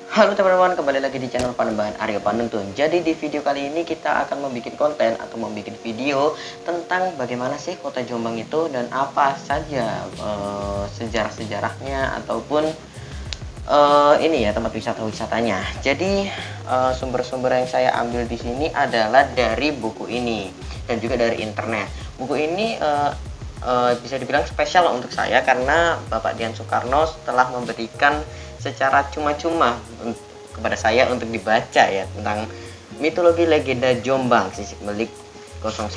Halo teman-teman, kembali lagi di channel Panembahan Aryo Panuntun. Jadi di video kali ini kita akan membuat konten atau membuat video tentang bagaimana sih kota Jombang itu dan apa saja sejarah-sejarahnya ataupun ini ya tempat wisata-wisatanya. Jadi sumber-sumber yang saya ambil di sini adalah dari buku ini dan juga dari internet. Buku ini bisa dibilang spesial untuk saya karena Bapak Dian Soekarno telah memberikan secara cuma-cuma kepada saya untuk dibaca ya tentang mitologi legenda Jombang Sisik Melik 01.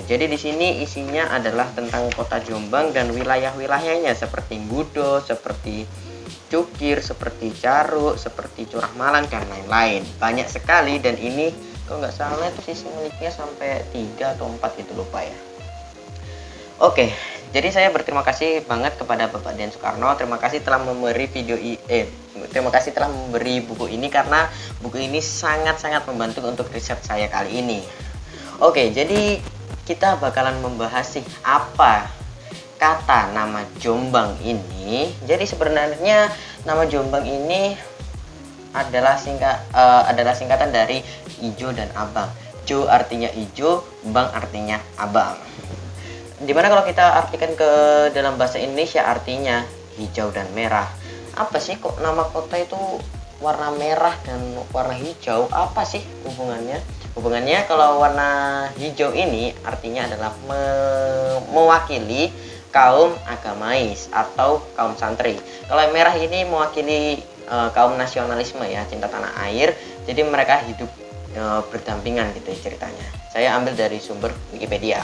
Jadi di sini isinya adalah tentang kota Jombang dan wilayah-wilayahnya seperti Gudo, seperti Cukir, seperti Caruk, seperti Curah Malang dan lain-lain. Banyak sekali dan ini kalau nggak salah itu sisik miliknya sampai 3 atau 4 gitu, lupa ya. Oke, jadi saya berterima kasih banget kepada Bapak Dian Soekarno. Terima kasih telah memberi terima kasih telah memberi buku ini karena buku ini sangat-sangat membantu untuk riset saya kali ini. Oke, jadi kita bakalan membahas sih apa kata nama Jombang ini. Jadi sebenarnya nama Jombang ini adalah singkatan dari Ijo dan Abang. Jo artinya ijo, Bang artinya abang. Dimana kalau kita artikan ke dalam bahasa Indonesia artinya hijau dan merah. Apa sih kok nama kota itu warna merah dan warna hijau? Apa sih hubungannya? Hubungannya kalau warna hijau ini artinya adalah mewakili kaum agamais atau kaum santri. Kalau merah ini mewakili kaum nasionalisme ya, cinta tanah air. Jadi mereka hidup berdampingan gitu ya ceritanya. Saya ambil dari sumber Wikipedia.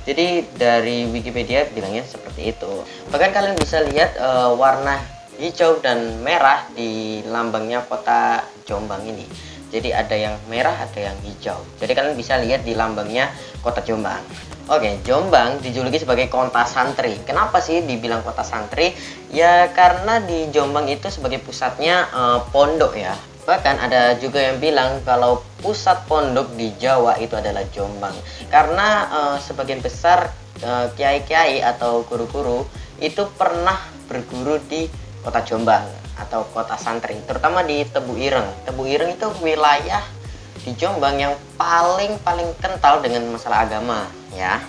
Jadi dari Wikipedia bilangnya seperti itu. Bahkan kalian bisa lihat warna hijau dan merah di lambangnya kota Jombang ini. Jadi ada yang merah, ada yang hijau. Jadi kalian bisa lihat di lambangnya kota Jombang. Oke, Jombang dijuluki sebagai kota santri. Kenapa sih dibilang kota santri? Ya karena di Jombang itu sebagai pusatnya pondok ya. Bahkan ada juga yang bilang kalau pusat pondok di Jawa itu adalah Jombang. Karena sebagian besar kiai-kiai atau guru-guru itu pernah berguru di kota Jombang atau kota santri, terutama di Tebu Ireng. Tebu Ireng itu wilayah di Jombang yang paling kental dengan masalah agama ya.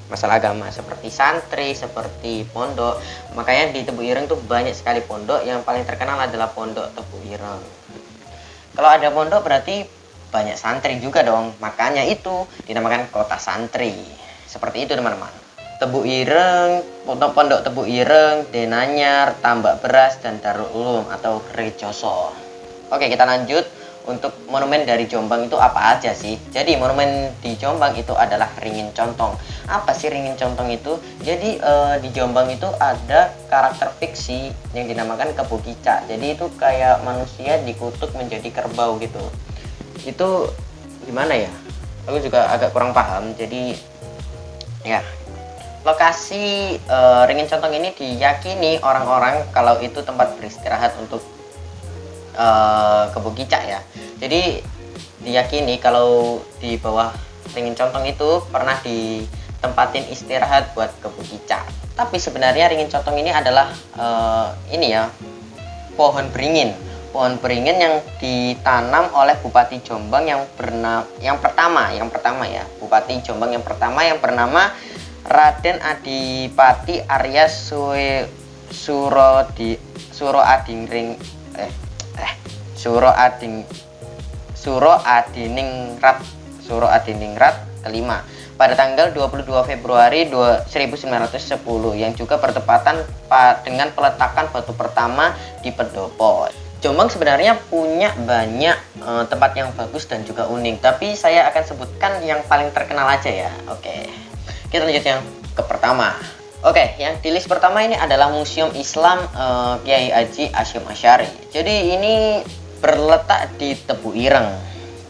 Masalah agama seperti santri, seperti pondok. Makanya di Tebu Ireng tuh banyak sekali pondok. Yang paling terkenal adalah pondok Tebu Ireng. Kalau ada pondok berarti banyak santri juga dong. Makanya itu dinamakan kota santri. Seperti itu teman-teman. Tebu Ireng, pondok Tebu Ireng, Denanyar, Tambak Beras, dan Darul Ulum atau Rejoso. Oke, kita lanjut. Untuk monumen dari Jombang itu apa aja sih? Jadi monumen di Jombang itu adalah Ringin Contong. Apa sih Ringin Contong itu? Jadi di Jombang itu ada karakter fiksi yang dinamakan Kebo Kicak. Jadi itu kayak manusia dikutuk menjadi kerbau gitu. Itu gimana ya? Aku juga agak kurang paham. Jadi ya, lokasi Ringin Contong ini diyakini orang-orang kalau itu tempat beristirahat untuk Kebo Kicak ya. Jadi diyakini kalau di bawah Ringin Contong itu pernah ditempatin istirahat buat Kebo Kicak. Tapi sebenarnya Ringin Contong ini adalah ini ya, pohon beringin. Pohon beringin yang ditanam oleh Bupati Jombang yang pertama ya. Bupati Jombang yang pertama yang bernama Raden Adipati Arya Suro Adiningrat kelima pada tanggal 22 Februari 1910 yang juga bertepatan dengan peletakan batu pertama di Pendopo. Jombang sebenarnya punya banyak tempat yang bagus dan juga unik, tapi saya akan sebutkan yang paling terkenal aja ya. Oke, kita lanjut yang ke pertama. Oke, yang di list pertama ini adalah Museum Islam Kiai Haji Hasyim Asy'ari. Jadi ini berletak di Tebu Ireng.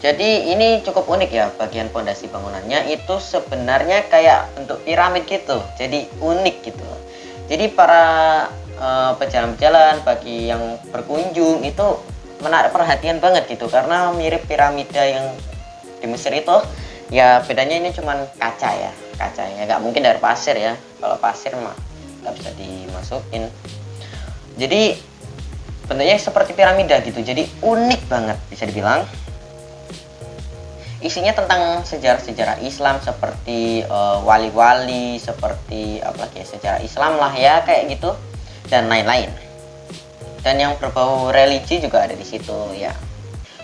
Jadi ini cukup unik ya, bagian pondasi bangunannya itu sebenarnya kayak bentuk piramid gitu. Jadi unik gitu. Jadi para pejalan-pejalan bagi yang berkunjung itu menarik perhatian banget gitu karena mirip piramida yang di Mesir itu. Ya bedanya ini cuman kacanya nggak mungkin dari pasir ya. Kalau pasir mah nggak bisa dimasukin. Jadi bentuknya seperti piramida gitu, jadi unik banget bisa dibilang. Isinya tentang sejarah-sejarah Islam seperti wali-wali, seperti apa lagi ya, sejarah Islam lah ya kayak gitu dan lain-lain. Dan yang berbau religi juga ada di situ ya.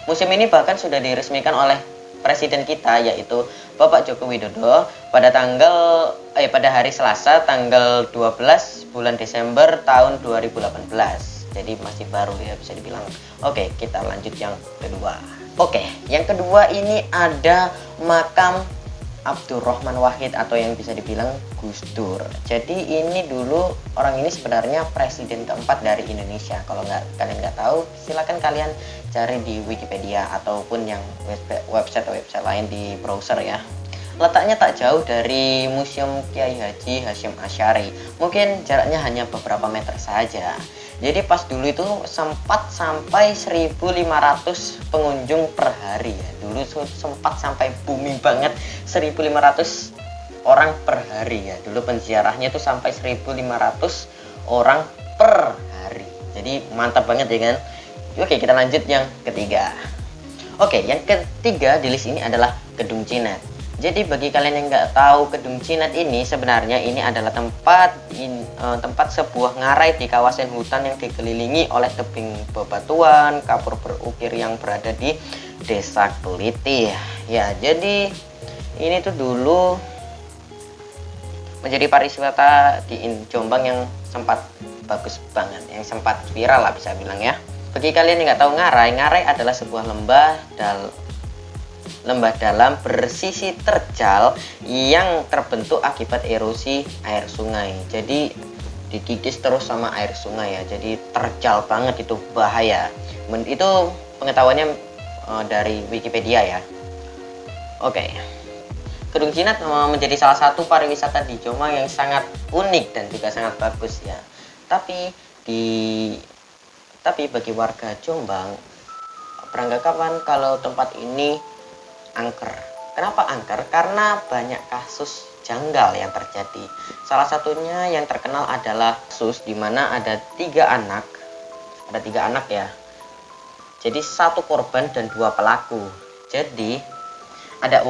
Museum ini bahkan sudah diresmikan oleh presiden kita yaitu Bapak Joko Widodo pada hari Selasa tanggal 12 bulan Desember tahun 2018. Jadi masih baru ya bisa dibilang. Oke, kita lanjut yang kedua. Oke, yang kedua ini ada makam Abdurrahman Wahid atau yang bisa dibilang Gus Dur. Jadi ini dulu orang ini sebenarnya presiden keempat dari Indonesia. Kalau kalian nggak tahu, silakan kalian cari di Wikipedia ataupun yang website lain di browser ya. Letaknya tak jauh dari Museum Kiai Haji Hasyim Asy'ari. Mungkin jaraknya hanya beberapa meter saja. Jadi pas dulu itu sempat sampai 1.500 pengunjung per hari ya. Dulu sempat sampai booming banget 1.500 orang per hari ya. Dulu penziarahnya itu sampai 1.500 orang per hari. Jadi mantap banget ya kan. Oke, kita lanjut yang ketiga. Oke, yang ketiga di list ini adalah Gedung Cinet. Jadi bagi kalian yang nggak tahu, Gedung Cinet ini sebenarnya ini adalah tempat sebuah ngarai di kawasan hutan yang dikelilingi oleh tebing bebatuan kapur berukir yang berada di Desa Kelitih. Ya, jadi ini tuh dulu menjadi pariwisata di Jombang yang sempat bagus banget, yang sempat viral lah bisa bilang ya. Bagi kalian yang nggak tahu ngarai adalah sebuah lembah dalam bersisi terjal yang terbentuk akibat erosi air sungai. Jadi dikikis terus sama air sungai ya. Jadi terjal banget, itu bahaya. Itu pengetahuannya dari Wikipedia ya. Oke. Gedung Cinet menjadi salah satu pariwisata di Jombang yang sangat unik dan juga sangat bagus ya. Tapi bagi warga Jombang beranggapan kalau tempat ini angker. Kenapa angker? Karena banyak kasus janggal yang terjadi. Salah satunya yang terkenal adalah kasus di mana ada tiga anak ya. Jadi satu korban dan dua pelaku. Jadi ada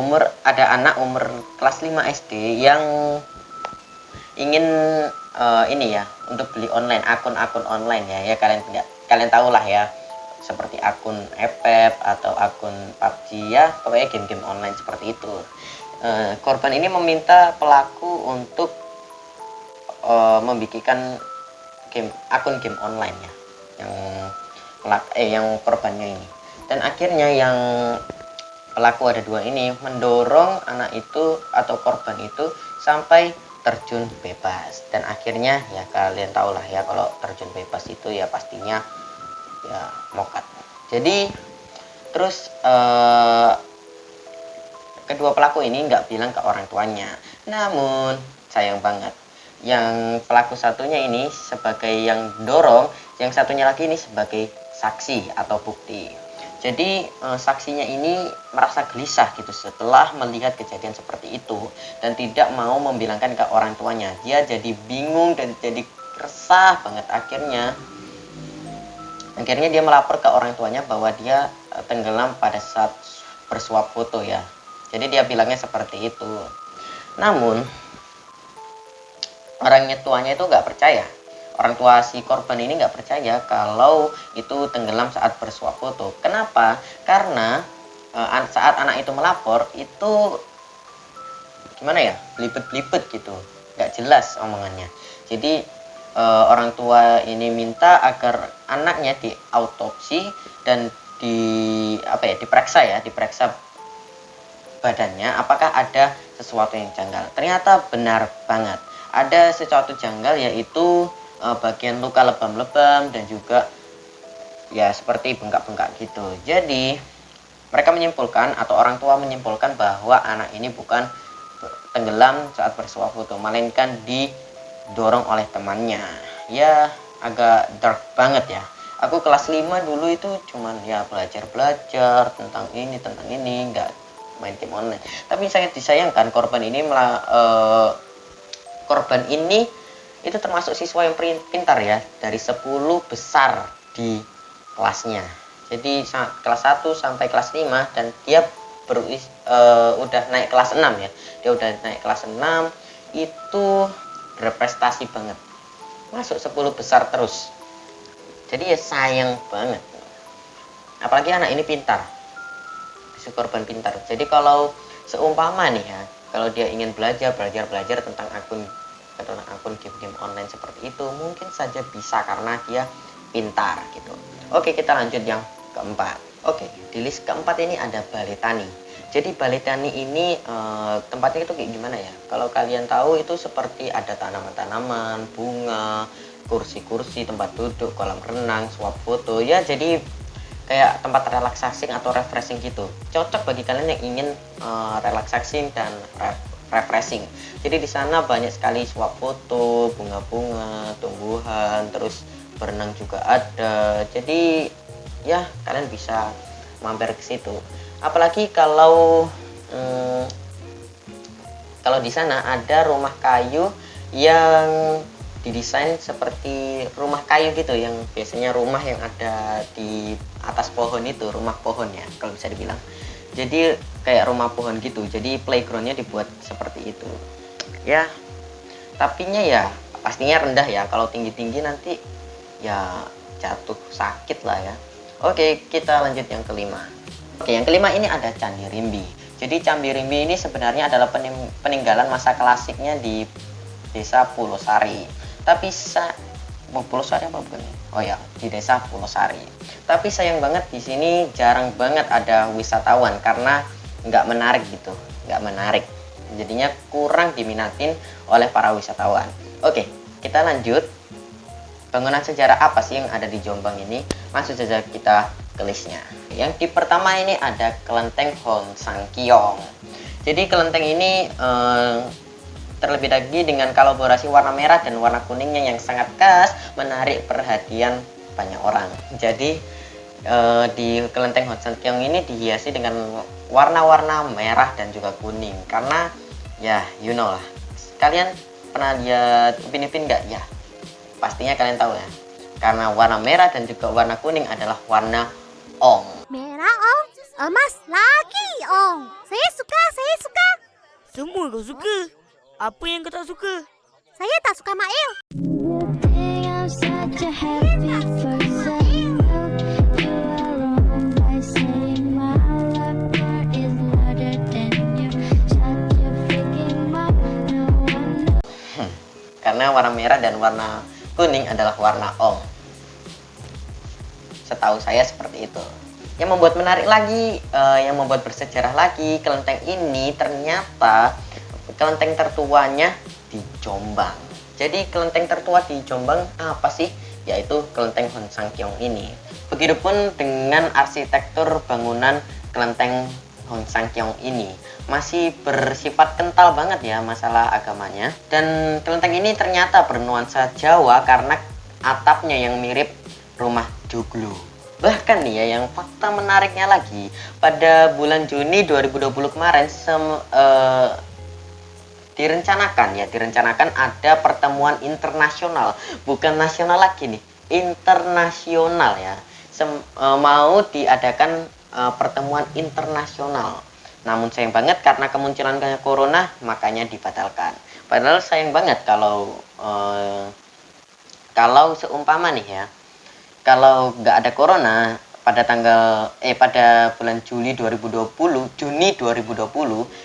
anak umur kelas 5 SD yang ingin untuk beli online, akun-akun online ya kalian tahu lah ya, seperti akun FF atau akun PUBG ya, pokoknya game-game online seperti itu. Korban ini meminta pelaku untuk membikinkan akun game online ya, yang korbannya ini. Dan akhirnya yang pelaku ada dua ini mendorong anak itu atau korban itu sampai terjun bebas, dan akhirnya ya kalian tahu lah ya, kalau terjun bebas itu ya pastinya ya mokat. Jadi terus kedua pelaku ini nggak bilang ke orang tuanya. Namun sayang banget, yang pelaku satunya ini sebagai yang dorong, yang satunya lagi ini sebagai saksi atau bukti. Jadi saksinya ini merasa gelisah gitu setelah melihat kejadian seperti itu dan tidak mau membilangkan ke orang tuanya. Dia jadi bingung dan jadi resah banget. Akhirnya dia melapor ke orang tuanya bahwa dia tenggelam pada saat bersuap foto ya. Jadi dia bilangnya seperti itu. Namun orang tuanya itu nggak percaya. Orang tua si korban ini nggak percaya kalau itu tenggelam saat bersuap foto. Kenapa? Karena saat anak itu melapor itu gimana ya, belibet-belibet gitu, nggak jelas omongannya. Jadi orang tua ini minta agar anaknya diautopsi dan diperiksa badannya apakah ada sesuatu yang janggal. Ternyata benar banget, ada sesuatu janggal, yaitu bagian luka lebam-lebam dan juga ya seperti bengkak-bengkak gitu. Jadi mereka menyimpulkan, atau orang tua menyimpulkan, bahwa anak ini bukan tenggelam saat bersuap foto, melainkan didorong oleh temannya. Ya agak dark banget ya. Aku kelas 5 dulu itu cuman ya belajar tentang ini nggak main game online. Tapi sangat disayangkan korban ini itu termasuk siswa yang pintar ya, dari 10 besar di kelasnya. Jadi kelas 1 sampai kelas 5, dan dia udah naik kelas 6 ya. Dia udah naik kelas 6 itu berprestasi banget. Masuk 10 besar terus. Jadi ya sayang banget. Apalagi anak ini pintar. Si korban pintar. Jadi kalau seumpama nih ya, kalau dia ingin belajar tentang akun game-game online seperti itu, mungkin saja bisa karena dia pintar gitu. Oke, kita lanjut yang keempat. Oke, di list keempat ini ada Balai Tani. Jadi Balai Tani ini tempatnya itu kayak gimana ya? Kalau kalian tahu itu seperti ada tanaman-tanaman, bunga, kursi-kursi, tempat duduk, kolam renang, swap foto. Ya, jadi kayak tempat relaksasi atau refreshing gitu. Cocok bagi kalian yang ingin relaksasi dan refreshing. Jadi di sana banyak sekali swap foto, bunga-bunga, tumbuhan, terus berenang juga ada. Jadi ya kalian bisa mampir ke situ. Apalagi kalau di sana ada rumah kayu yang didesain seperti rumah kayu gitu, yang biasanya rumah yang ada di atas pohon itu, rumah pohon ya kalau bisa dibilang. Jadi kayak rumah pohon gitu, jadi playgroundnya dibuat seperti itu ya. Tapinya ya pastinya rendah ya, kalau tinggi-tinggi nanti ya jatuh sakit lah ya. Oke, kita lanjut yang kelima. Oke, yang kelima ini ada Candi Rimbi. Jadi Candi Rimbi ini sebenarnya adalah peninggalan masa klasiknya di desa Pulau Sari. Tapi Pulau Sari apa bukan? Oh ya, di desa Pulau Sari. Tapi sayang banget di sini jarang banget ada wisatawan karena nggak menarik gitu, nggak menarik. Jadinya kurang diminatin oleh para wisatawan. Oke, kita lanjut. Bangunan sejarah apa sih yang ada di Jombang ini? Langsung saja kita ke listnya. Yang di pertama ini ada Kelenteng Hon Sang Kiong. Jadi kelenteng ini terlebih lagi dengan kolaborasi warna merah dan warna kuningnya yang sangat khas, menarik perhatian banyak orang. Jadi di Kelenteng Hon Sang Kiong ini dihiasi dengan warna-warna merah dan juga kuning, karena ya you know lah, kalian pernah lihat Upin Ipin nggak? Ya pastinya kalian tahu ya, karena warna merah dan juga warna kuning adalah warna Ong. Merah Ong, emas lagi Ong. Saya suka, saya suka. Semua kau suka. Apa yang kau tak suka? Saya tak suka Mail. Karena warna merah dan warna kuning adalah warna Ong. Setahu saya seperti itu. Yang membuat menarik lagi, yang membuat bersejarah lagi, kelenteng ini ternyata kelenteng tertuanya di Jombang. Jadi kelenteng tertua di Jombang apa sih? Yaitu Kelenteng Hon Sang Kiong ini. Begitupun dengan arsitektur bangunan Kelenteng Hon Sang Kiong ini. Masih bersifat kental banget ya masalah agamanya. Dan kelenteng ini ternyata bernuansa Jawa karena atapnya yang mirip rumah joglo. Bahkan nih ya, yang fakta menariknya lagi, pada bulan Juni 2020 kemarin direncanakan ada pertemuan internasional, bukan nasional lagi nih, internasional ya. Mau diadakan pertemuan internasional. Namun sayang banget karena kemunculan corona makanya dibatalkan. Padahal sayang banget kalau seumpama nih ya, kalau nggak ada corona pada bulan Juni 2020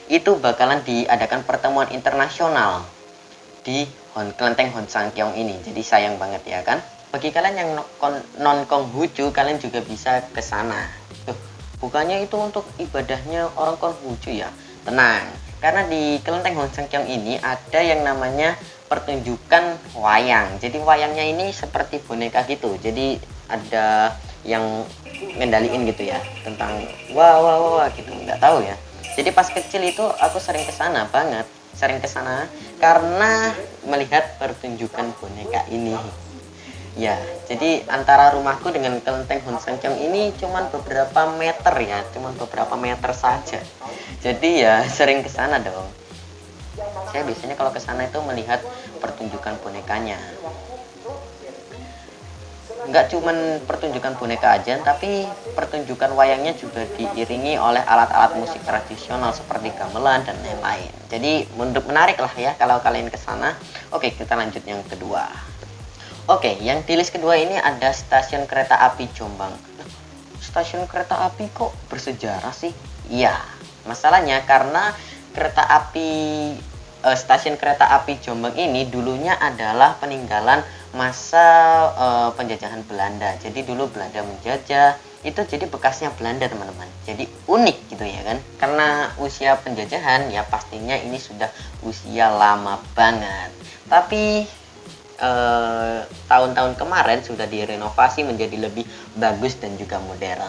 itu bakalan diadakan pertemuan internasional di Kelenteng Hon Sang Kiong ini. Jadi sayang banget ya kan. Bagi kalian yang non Konghucu, kalian juga bisa ke sana. Bukannya itu untuk ibadahnya orang Konghucu ya. Tenang, karena di Kelenteng Hon Sang Kiong ini ada yang namanya pertunjukan wayang. Jadi wayangnya ini seperti boneka gitu. Jadi ada yang ngendaliin gitu ya, tentang wah gitu, nggak tahu ya. Jadi pas kecil itu aku sering kesana karena melihat pertunjukan boneka ini. Ya, jadi antara rumahku dengan Kelenteng Hon Sang Kiong ini cuman beberapa meter saja. Jadi ya sering kesana dong. Saya biasanya kalau kesana itu melihat pertunjukan bonekanya. nggak cuman pertunjukan boneka aja, tapi pertunjukan wayangnya juga diiringi oleh alat-alat musik tradisional seperti gamelan dan lain-lain. Jadi menarik lah ya kalau kalian ke sana. Oke, kita lanjut yang kedua. Oke, yang di list kedua ini ada stasiun kereta api Jombang. Stasiun kereta api kok bersejarah sih? Iya, masalahnya karena stasiun kereta api Jombang ini dulunya adalah peninggalan masa penjajahan Belanda. Jadi dulu Belanda menjajah, itu jadi bekasnya Belanda teman-teman. Jadi unik gitu ya kan, karena usia penjajahan ya pastinya ini sudah usia lama banget. Tapi tahun-tahun kemarin sudah direnovasi menjadi lebih bagus dan juga modern.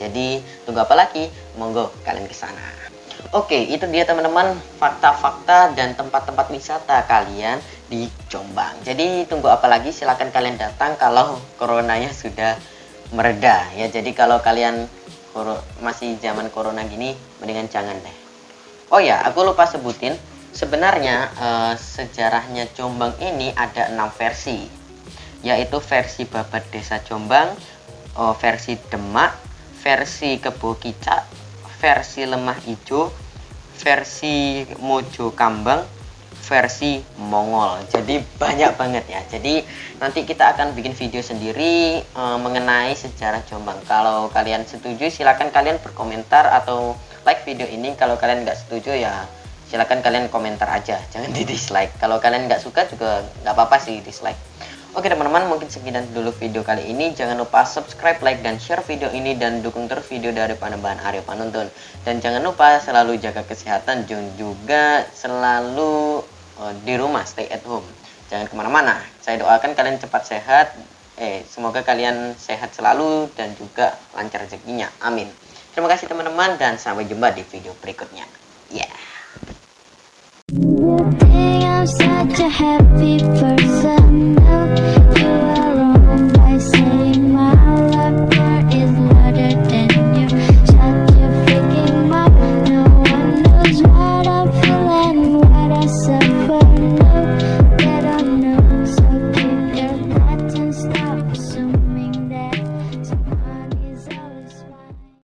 Jadi tunggu apa lagi? Monggo kalian ke sana. Oke, itu dia teman-teman fakta-fakta dan tempat-tempat wisata kalian di Jombang. Jadi tunggu apa lagi? Silahkan kalian datang kalau coronanya sudah mereda ya. Jadi kalau kalian masih zaman corona gini, mendingan jangan deh. Oh ya, aku lupa sebutin. Sebenarnya sejarahnya Jombang ini ada 6 versi, yaitu versi Babat Desa Jombang, versi Demak, versi Kebo Kicak, versi Lemah Ijo, versi Mojo Kambang, versi Mongol. Jadi banyak banget ya. Jadi nanti kita akan bikin video sendiri mengenai sejarah Jombang. Kalau kalian setuju silakan kalian berkomentar atau like video ini. Kalau kalian nggak setuju ya silakan kalian komentar aja, jangan di dislike. Kalau kalian nggak suka juga nggak apa-apa sih dislike. Oke teman-teman, mungkin sekian dulu video kali ini. Jangan lupa subscribe, like, dan share video ini, dan dukung terus video dari Panembahan Aryo Panuntun. Dan jangan lupa selalu jaga kesehatan, dan juga selalu di rumah, stay at home. Jangan kemana-mana. Saya doakan kalian cepat sehat. Semoga kalian sehat selalu dan juga lancar rezekinya. Amin. Terima kasih teman-teman, dan sampai jumpa di video berikutnya. Yeah. You think I'm such a happy person. No, you